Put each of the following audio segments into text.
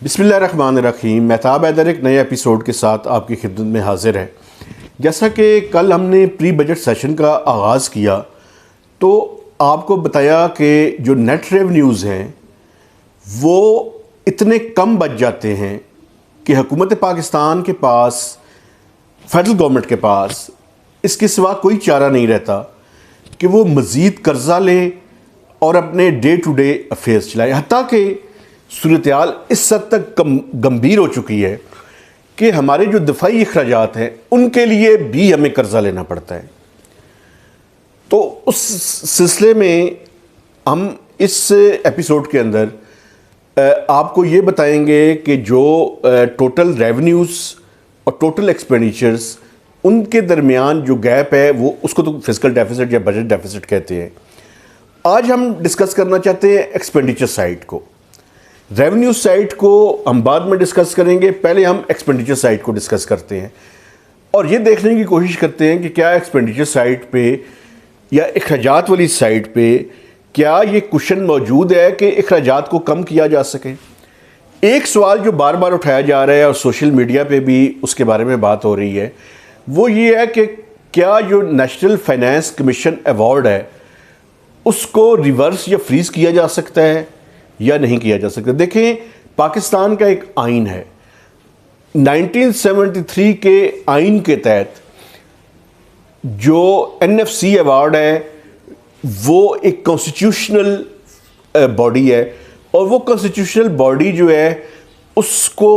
بسم اللہ الرحمن الرحیم۔ مہتاب حیدر ایک نئے ایپیسوڈ کے ساتھ آپ کی خدمت میں حاضر ہے۔ جیسا کہ کل ہم نے پری بجٹ سیشن کا آغاز کیا تو آپ کو بتایا کہ جو نیٹ ریونیوز ہیں وہ اتنے کم بچ جاتے ہیں کہ حکومت پاکستان کے پاس، فیڈرل گورنمنٹ کے پاس اس کے سوا کوئی چارہ نہیں رہتا کہ وہ مزید قرضہ لے اور اپنے ڈے ٹو ڈے افیئرس چلائے۔ حتیٰ کہ صورتحال اس حد تک گمبھیر ہو چکی ہے کہ ہمارے جو دفاعی اخراجات ہیں ان کے لیے بھی ہمیں قرضہ لینا پڑتا ہے۔ تو اس سلسلے میں ہم اس ایپیسوڈ کے اندر آپ کو یہ بتائیں گے کہ جو ٹوٹل ریونیوز اور ٹوٹل ایکسپینڈیچرز ان کے درمیان جو گیپ ہے وہ اس کو تو فسکل ڈیفیسٹ یا بجٹ ڈیفیسٹ کہتے ہیں۔ آج ہم ڈسکس کرنا چاہتے ہیں ایکسپینڈیچر سائڈ کو۔ ریونیو سائٹ کو ہم بعد میں ڈسکس کریں گے، پہلے ہم ایکسپینڈیچر سائٹ کو ڈسکس کرتے ہیں اور یہ دیکھنے کی کوشش کرتے ہیں کہ کیا ایکسپینڈیچر سائٹ پہ یا اخراجات والی سائٹ پہ کیا یہ کوشن موجود ہے کہ اخراجات کو کم کیا جا سکے۔ ایک سوال جو بار بار اٹھایا جا رہا ہے اور سوشل میڈیا پہ بھی اس کے بارے میں بات ہو رہی ہے وہ یہ ہے کہ کیا جو نیشنل فائنانس کمیشن ایوارڈ ہے اس کو ریورس یا فریز کیا جا سکتا ہے یا نہیں کیا جا سکتا۔ دیکھیں، پاکستان کا ایک آئین ہے، 1973 کے آئین کے تحت جو NFC ایوارڈ ہے وہ ایک کانسٹیٹیوشنل باڈی ہے اور وہ کانسٹیٹیوشنل باڈی جو ہے اس کو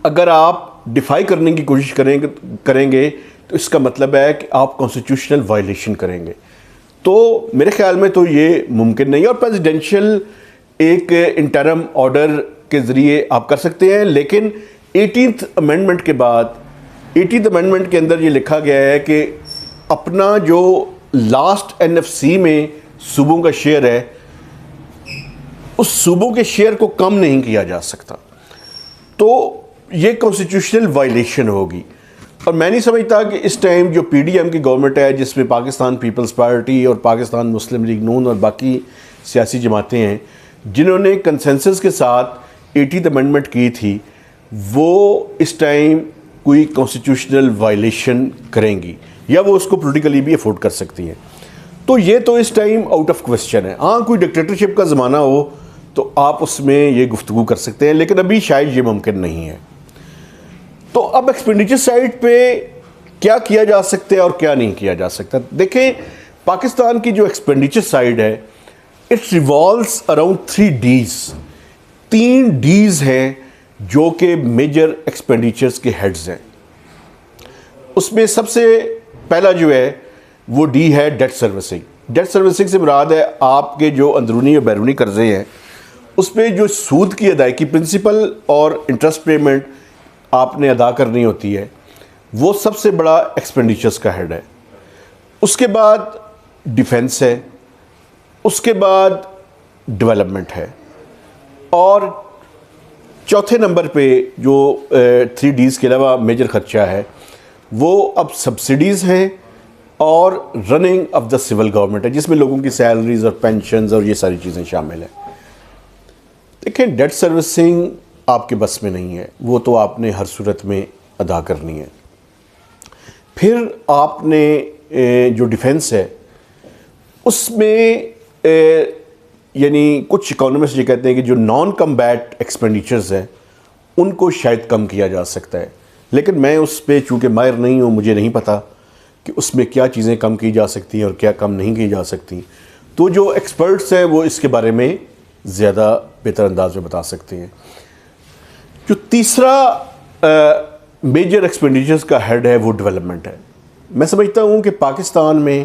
اگر آپ ڈیفائی کرنے کی کوشش کریں گے تو اس کا مطلب ہے کہ آپ کانسٹیٹیوشنل وائلیشن کریں گے۔ تو میرے خیال میں تو یہ ممکن نہیں ہے اور پریزیڈینشیل ایک انٹرم آرڈر کے ذریعے آپ کر سکتے ہیں، لیکن 18th امینڈمنٹ کے بعد 18th امینڈمنٹ کے اندر یہ لکھا گیا ہے کہ اپنا جو لاسٹ NFC میں صوبوں کا شیئر ہے اس صوبوں کے شیئر کو کم نہیں کیا جا سکتا۔ تو یہ کانسٹیٹیوشنل وائلیشن ہوگی اور میں نہیں سمجھتا کہ اس ٹائم جو PDM کی گورنمنٹ ہے جس میں پاکستان پیپلز پارٹی اور پاکستان مسلم لیگ نون اور باقی سیاسی جماعتیں ہیں جنہوں نے کنسنسس کے ساتھ 18th امینڈمنٹ کی تھی وہ اس ٹائم کوئی کانسٹیٹیوشنل وائلیشن کریں گی یا وہ اس کو پولیٹیکلی بھی افورڈ کر سکتی ہیں۔ تو یہ تو اس ٹائم آؤٹ آف کوسچن ہے۔ ہاں کوئی ڈکٹیٹرشپ کا زمانہ ہو تو آپ اس میں یہ گفتگو کر سکتے ہیں، لیکن ابھی شاید یہ ممکن نہیں ہے۔ تو اب ایکسپینڈیچر سائٹ پہ کیا کیا جا سکتا ہے اور کیا نہیں کیا جا سکتا۔ دیکھیں، پاکستان کی جو ایکسپینڈیچر سائٹ ہے it revolves around 3 Ds۔ 3 Ds ہیں جو کہ میجر ایکسپینڈیچرز کے ہیڈز ہیں۔ اس میں سب سے پہلا جو ہے وہ D ہے ڈیٹ سروسنگ۔ ڈیٹ سروسنگ سے مراد ہے آپ کے جو اندرونی اور بیرونی قرضے ہیں اس پہ جو سود کی ادائیگی، پرنسپل اور انٹرسٹ پیمنٹ آپ نے ادا کرنی ہوتی ہے وہ سب سے بڑا ایکسپینڈیچرز کا ہیڈ ہے۔ اس کے بعد ڈیفنس ہے، اس کے بعد ڈیولپمنٹ ہے اور چوتھے نمبر پہ جو 3 Ds کے علاوہ میجر خرچہ ہے وہ اب سبسڈیز ہیں اور running of the civil government ہے جس میں لوگوں کی سیلریز اور پینشنز اور یہ ساری چیزیں شامل ہیں۔ دیکھیں، ڈیٹ سروسنگ آپ کے بس میں نہیں ہے، وہ تو آپ نے ہر صورت میں ادا کرنی ہے۔ پھر آپ نے جو ڈیفنس ہے اس میں یعنی کچھ اکانومسٹ یہ کہتے ہیں کہ جو نان کمبیٹ ایکسپینڈیچرز ہیں ان کو شاید کم کیا جا سکتا ہے، لیکن میں اس پہ چونکہ ماہر نہیں ہوں، مجھے نہیں پتہ کہ اس میں کیا چیزیں کم کی جا سکتی ہیں اور کیا کم نہیں کی جا سکتی۔ تو جو ایکسپرٹس ہیں وہ اس کے بارے میں زیادہ بہتر انداز میں بتا سکتے ہیں۔ جو تیسرا میجر ایکسپینڈیچرز کا ہیڈ ہے وہ ڈیولپمنٹ ہے۔ میں سمجھتا ہوں کہ پاکستان میں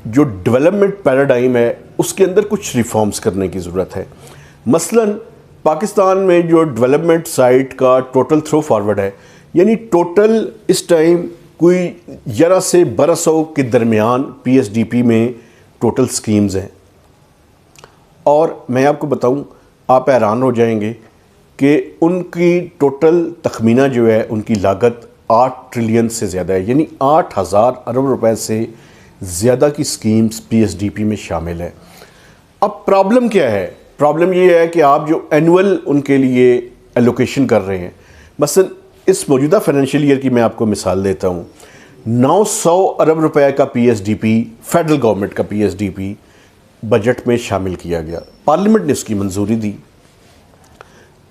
جو ڈیولپمنٹ پیراڈائم ہے اس کے اندر کچھ ریفارمز کرنے کی ضرورت ہے۔ مثلاً پاکستان میں جو ڈیولپمنٹ سائٹ کا ٹوٹل تھرو فارورڈ ہے، یعنی ٹوٹل اس ٹائم کوئی 11 سے 1200 کے درمیان PSDP میں ٹوٹل سکیمز ہیں اور میں آپ کو بتاؤں آپ حیران ہو جائیں گے کہ ان کی ٹوٹل تخمینہ جو ہے ان کی لاگت 8 ٹریلین سے زیادہ ہے، یعنی 8000 ارب روپے سے زیادہ کی سکیمز PSDP میں شامل ہے۔ اب پرابلم کیا ہے پرابلم یہ ہے کہ آپ جو اینول ان کے لیے ایلوکیشن کر رہے ہیں، مثلا اس موجودہ فائنینشیل ایئر کی میں آپ کو مثال دیتا ہوں، 900 ارب روپے کا P S D P, federal government کا P S D P budget میں شامل کیا گیا، پارلیمنٹ نے اس کی منظوری دی.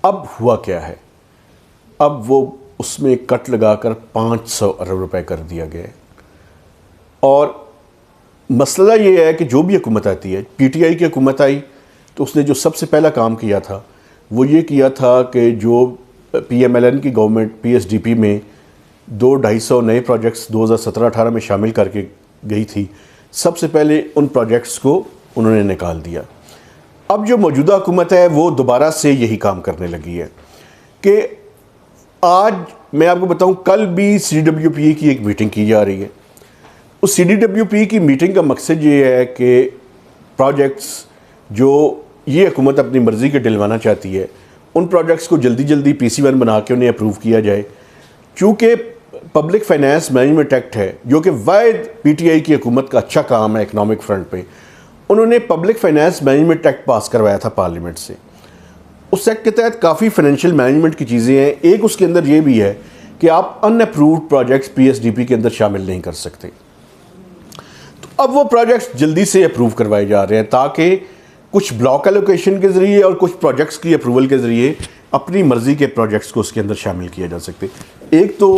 اب ہوا کیا ہے؟ اب وہ اس میں کٹ لگا کر 500 ارب روپے کر دیا گیا ہے. اور مسئلہ یہ ہے کہ جو بھی حکومت آتی ہے، پی ٹی آئی کی حکومت آئی تو اس نے جو سب سے پہلا کام کیا تھا وہ یہ کیا تھا کہ جو پی ایم ایل این کی گورنمنٹ پی ایس ڈی پی میں 200-250 نئے پروجیکٹس 2017-18 میں شامل کر کے گئی تھی، سب سے پہلے ان پروجیکٹس کو انہوں نے نکال دیا. اب جو موجودہ حکومت ہے وہ دوبارہ سے یہی کام کرنے لگی ہے کہ آج میں آپ کو بتاؤں، کل بھی سی ڈی ڈبلیو پی کی ایک میٹنگ کی جا رہی ہے. اس سی ڈی ڈبلیو پی کی میٹنگ کا مقصد یہ ہے کہ پروجیکٹس جو یہ حکومت اپنی مرضی کے ڈلوانا چاہتی ہے ان پروجیکٹس کو جلدی جلدی پی سی 1 بنا کے انہیں اپروو کیا جائے. چونکہ پبلک فائنینس مینجمنٹ ایکٹ ہے جو کہ واحد پی ٹی آئی کی حکومت کا اچھا کام ہے اکنامک فرنٹ پہ، انہوں نے پبلک فائنینس مینجمنٹ ایکٹ پاس کروایا تھا پارلیمنٹ سے. اس ایکٹ کے تحت کافی فائنینشیل مینجمنٹ کی چیزیں ہیں. ایک اس کے اندر یہ بھی ہے کہ آپ ان approved projects P S D P کے اندر شامل نہیں کر سکتے. تو اب وہ پروجیکٹس جلدی سے اپروو کروائے جا رہے ہیں تاکہ کچھ بلاک ایلوکیشن کے ذریعے اور کچھ پروجیکٹس کی اپروول کے ذریعے اپنی مرضی کے پروجیکٹس کو اس کے اندر شامل کیا جا سکتے. ایک تو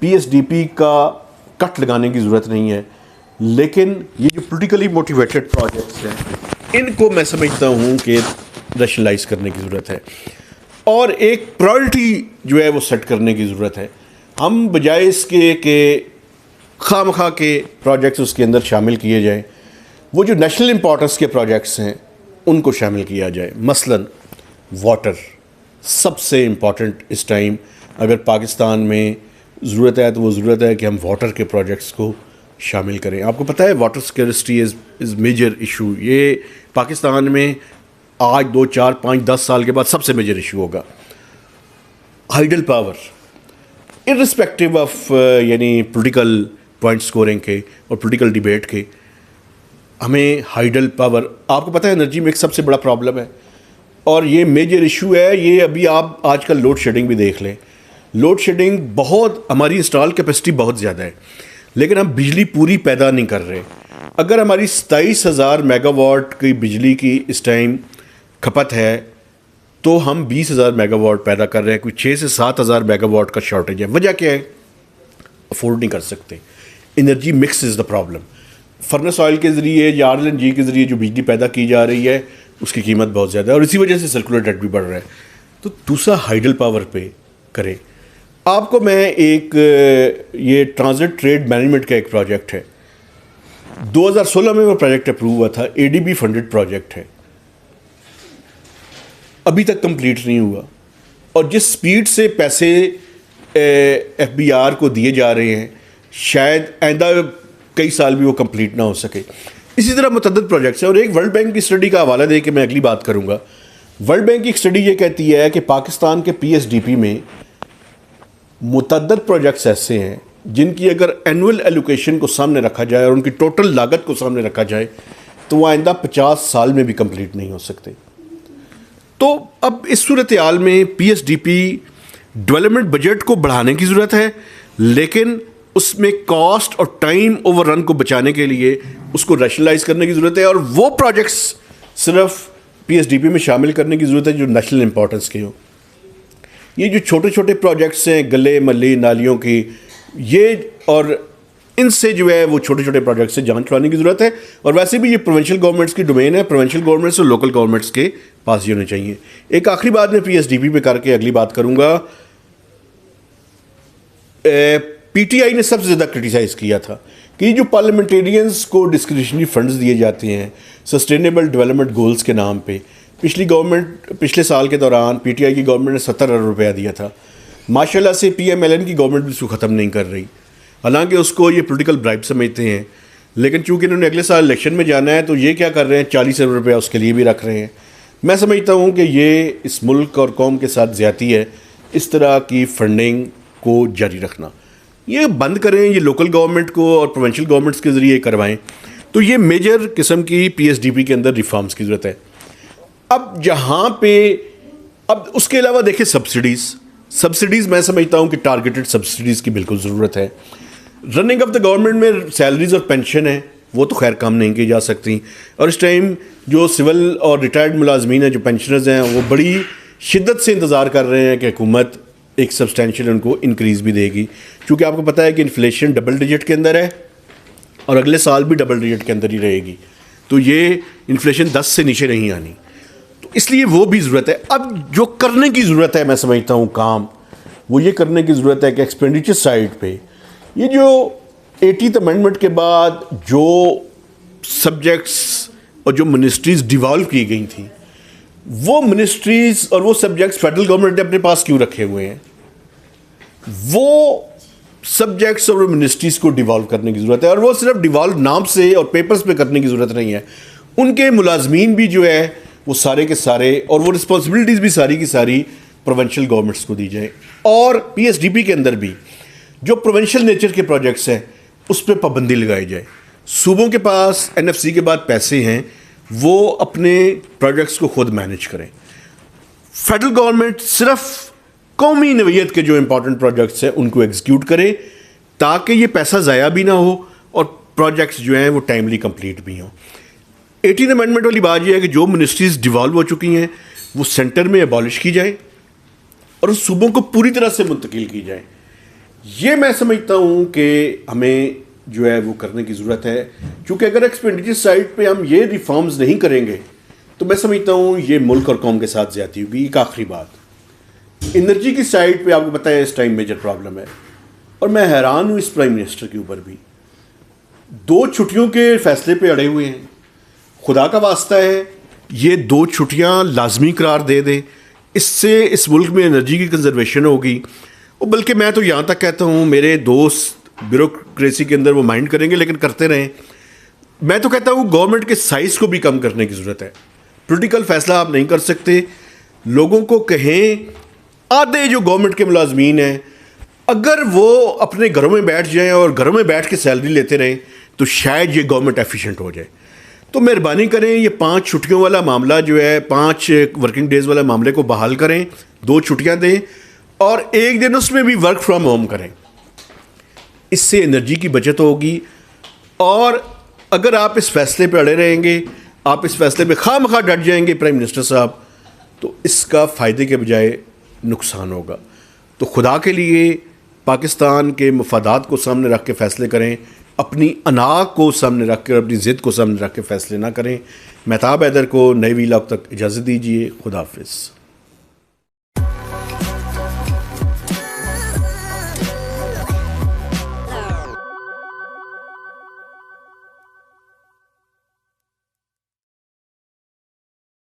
پی ایس ڈی پی کا کٹ لگانے کی ضرورت نہیں ہے، لیکن یہ جو پولیٹیکلی موٹیویٹڈ پروجیکٹس ہیں ان کو میں سمجھتا ہوں کہ ریشنلائز کرنے کی ضرورت ہے اور ایک پرائورٹی جو ہے وہ سیٹ کرنے کی ضرورت ہے. ہم بجائے اس کے کہ خواہ مخواہ کے پروجیکٹس اس کے اندر شامل کیے جائیں، وہ جو نیشنل امپورٹنس کے پروجیکٹس ہیں ان کو شامل کیا جائے. مثلا واٹر سب سے امپورٹنٹ اس ٹائم اگر پاکستان میں ضرورت ہے تو وہ ضرورت ہے کہ ہم واٹر کے پروجیکٹس کو شامل کریں. آپ کو پتہ ہے واٹر سکیورٹی از میجر ایشو. یہ پاکستان میں آج 2, 4, 5, 10 سال کے بعد سب سے میجر ایشو ہوگا. ہائیڈل پاور ارسپیکٹو آف یعنی پولیٹیکل پوائنٹ سکورنگ کے اور پولیٹیکل ڈیبیٹ کے، ہمیں ہائیڈل پاور، آپ کو پتہ ہے انرجی میں ایک سب سے بڑا پرابلم ہے اور یہ میجر ایشو ہے. یہ ابھی آپ آج کل لوڈ شیڈنگ بھی دیکھ لیں. لوڈ شیڈنگ بہت، ہماری انسٹال کیپیسٹی بہت زیادہ ہے لیکن ہم بجلی پوری پیدا نہیں کر رہے. اگر ہماری 27,000 میگا واٹ کی بجلی کی اس ٹائم کھپت ہے تو ہم 20,000 میگا واٹ پیدا کر رہے ہیں. کوئی 6 سے 7,000 میگا واٹ کا شارٹیج ہے. وجہ کیا ہے؟ افورڈ نہیں کر سکتے. Energy mix is the problem. Furnace oil کے ذریعے یا آر ایل این جی کے ذریعے جو بجلی پیدا کی جا رہی ہے اس کی قیمت بہت زیادہ ہے اور اسی وجہ سے سرکولر ڈیٹ بھی بڑھ رہا ہے. تو دوسرا ہائیڈل پاور پہ کریں. آپ کو میں ایک یہ ٹرانزٹ ٹریڈ مینجمنٹ کا ایک پروجیکٹ ہے، 2016 میں وہ پروجیکٹ اپروو ہوا تھا، اے ڈی بی فنڈڈ پروجیکٹ ہے، ابھی تک کمپلیٹ نہیں ہوا. اور جس سپیڈ سے پیسے ایف بی آر کو دیے جا رہے ہیں شاید آئندہ کئی سال بھی وہ کمپلیٹ نہ ہو سکے. اسی طرح متعدد پروجیکٹس ہیں. اور ایک ورلڈ بینک کی اسٹڈی کا حوالہ دے کے میں اگلی بات کروں گا. ورلڈ بینک کی اسٹڈی یہ کہتی ہے کہ پاکستان کے پی ایس ڈی پی میں متعدد پروجیکٹس ایسے ہیں جن کی اگر اینول ایلوکیشن کو سامنے رکھا جائے اور ان کی ٹوٹل لاگت کو سامنے رکھا جائے تو وہ آئندہ 50 سال میں بھی کمپلیٹ نہیں ہو سکتے. تو اب اس صورتحال میں پی ایس ڈی پی ڈیولپمنٹ بجٹ کو بڑھانے کی ضرورت ہے، لیکن اس میں کاسٹ اور ٹائم اوور رن کو بچانے کے لیے اس کو ریشنلائز کرنے کی ضرورت ہے اور وہ پروجیکٹس صرف پی ایس ڈی پی میں شامل کرنے کی ضرورت ہے جو نیشنل امپورٹنس کے ہوں. یہ جو چھوٹے چھوٹے پروجیکٹس ہیں گلے ملی نالیوں کی، یہ اور ان سے جو ہے وہ چھوٹے چھوٹے پروجیکٹ سے جان چھڑانے کی ضرورت ہے. اور ویسے بھی یہ پروونشل گورنمنٹس کی ڈومین ہے، پروونشل گورنمنٹس اور لوکل گورنمنٹس کے پاس یہ ہونے چاہیے. ایک آخری بات میں پی ایس ڈی پی پہ کر کے اگلی بات کروں گا. پی ٹی آئی نے سب سے زیادہ کرٹیسائز کیا تھا کہ یہ جو پارلیمنٹیرینز کو ڈسکریشنری فنڈز دیے جاتے ہیں سسٹینیبل ڈیولپمنٹ گولز کے نام پہ، پچھلے سال کے دوران پی ٹی آئی کی گورنمنٹ نے 70 ارب روپیہ دیا تھا. ماشاءاللہ سے پی ایم ایل این کی گورنمنٹ بھی اس کو ختم نہیں کر رہی، حالانکہ اس کو یہ پولیٹیکل برائب سمجھتے ہیں. لیکن چونکہ انہوں نے اگلے سال الیکشن میں جانا ہے تو یہ کیا کر رہے ہیں، 40 ارب روپیہ اس کے لیے بھی رکھ رہے ہیں. میں سمجھتا ہوں کہ یہ اس ملک اور قوم کے ساتھ زیادتی ہے. اس طرح کی فنڈنگ کو جاری رکھنا یہ بند کریں، یہ لوکل گورنمنٹ کو اور پروونشل گورنمنٹس کے ذریعے کروائیں. تو یہ میجر قسم کی پی ایس ڈی پی کے اندر ریفارمز کی ضرورت ہے. اب جہاں پہ اب اس کے علاوہ دیکھیں سبسڈیز میں سمجھتا ہوں کہ ٹارگیٹڈ سبسڈیز کی بالکل ضرورت ہے. رننگ آف دا گورنمنٹ میں سیلریز اور پینشن ہے وہ تو خیر کم نہیں کی جا سکتی, اور اس ٹائم جو سول اور ریٹائرڈ ملازمین ہیں جو پینشنرز ہیں وہ بڑی شدت سے انتظار کر رہے ہیں کہ حکومت ایک سبسٹینشیل ان کو انکریز بھی دے گی, کیونکہ آپ کو پتہ ہے کہ انفلیشن ڈبل ڈیجٹ کے اندر ہے اور اگلے سال بھی ڈبل ڈیجٹ کے اندر ہی رہے گی, تو یہ انفلیشن 10 سے نیچے نہیں آنی, تو اس لیے وہ بھی ضرورت ہے. اب جو کرنے کی ضرورت ہے میں سمجھتا ہوں کام وہ یہ کرنے کی ضرورت ہے کہ ایکسپینڈیچر سائڈ پہ یہ جو 80th امینڈمنٹ کے بعد جو سبجیکٹس اور جو منسٹریز ڈیوالو کی گئی تھیں وہ منسٹریز اور وہ سبجیکٹس فیڈرل گورنمنٹ نے اپنے پاس کیوں رکھے ہوئے ہیں؟ وہ سبجیکٹس اور منسٹریز کو ڈیوالو کرنے کی ضرورت ہے, اور وہ صرف ڈیوالو نام سے اور پیپرز پہ کرنے کی ضرورت نہیں ہے. ان کے ملازمین بھی جو ہے وہ سارے کے سارے اور وہ رسپانسبلٹیز بھی ساری کی ساری پروونشل گورنمنٹس کو دی جائیں, اور پی ایس ڈی پی کے اندر بھی جو پروونشل نیچر کے پروجیکٹس ہیں اس پہ پابندی لگائی جائے. صوبوں کے پاس این ایف سی کے بعد پیسے ہیں وہ اپنے پروجیکٹس کو خود مینیج کریں. فیڈرل گورنمنٹ صرف قومی نوعیت کے جو امپورٹنٹ پروجیکٹس ہیں ان کو ایگزیکیوٹ کرے تاکہ یہ پیسہ ضائع بھی نہ ہو اور پروجیکٹس جو ہیں وہ ٹائملی کمپلیٹ بھی ہوں. 18 امینڈمنٹ والی بات یہ ہے کہ جو منسٹریز ڈیوالو ہو چکی ہیں وہ سینٹر میں ابالش کی جائے اور اس صوبوں کو پوری طرح سے منتقل کی جائے. یہ میں سمجھتا ہوں کہ ہمیں جو ہے وہ کرنے کی ضرورت ہے, کیونکہ اگر ایکسپینڈیچر سائڈ پہ ہم یہ ریفارمز نہیں کریں گے تو میں سمجھتا ہوں یہ ملک اور قوم کے ساتھ زیادتی ہوگی. ایک آخری بات, انرجی کی سائڈ پہ آپ کو پتہ ہے اس ٹائم میجر پرابلم ہے, اور میں حیران ہوں اس پرائم منسٹر کے اوپر بھی 2 چھٹیوں کے فیصلے پہ اڑے ہوئے ہیں. خدا کا واسطہ ہے یہ 2 چھٹیاں لازمی قرار دے دیں, اس سے اس ملک میں انرجی کی کنزرویشن ہوگی. اور بلکہ میں تو یہاں تک کہتا ہوں میرے دوست بیوروکریسی کے اندر وہ مائنڈ کریں گے لیکن کرتے رہیں. میں تو کہتا ہوں گورنمنٹ کے سائز کو بھی کم کرنے کی ضرورت ہے. پولیٹیکل فیصلہ آپ نہیں کر سکتے, لوگوں کو کہیں آدھے جو گورنمنٹ کے ملازمین ہیں اگر وہ اپنے گھروں میں بیٹھ جائیں اور گھروں میں بیٹھ کے سیلری لیتے رہیں تو شاید یہ گورنمنٹ ایفیشینٹ ہو جائے. تو مہربانی کریں یہ 5 چھٹیوں والا معاملہ جو ہے 5 ورکنگ ڈیز والا معاملے کو بحال کریں, 2 چھٹیاں دیں اور 1 دن اس میں بھی ورک فرام ہوم کریں. اس سے انرجی کی بچت ہوگی, اور اگر آپ اس فیصلے پہ اڑے رہیں گے, آپ اس فیصلے پہ خواہ مخواہ ڈٹ جائیں گے پرائم منسٹر صاحب, تو اس کا فائدے کے بجائے نقصان ہوگا. تو خدا کے لیے پاکستان کے مفادات کو سامنے رکھ کے فیصلے کریں, اپنی انا کو سامنے رکھ کے اور اپنی ضد کو سامنے رکھ کے فیصلے نہ کریں. مہتاب حیدر کو نئے ویلاگ تک اجازت دیجیے. خدا حافظ.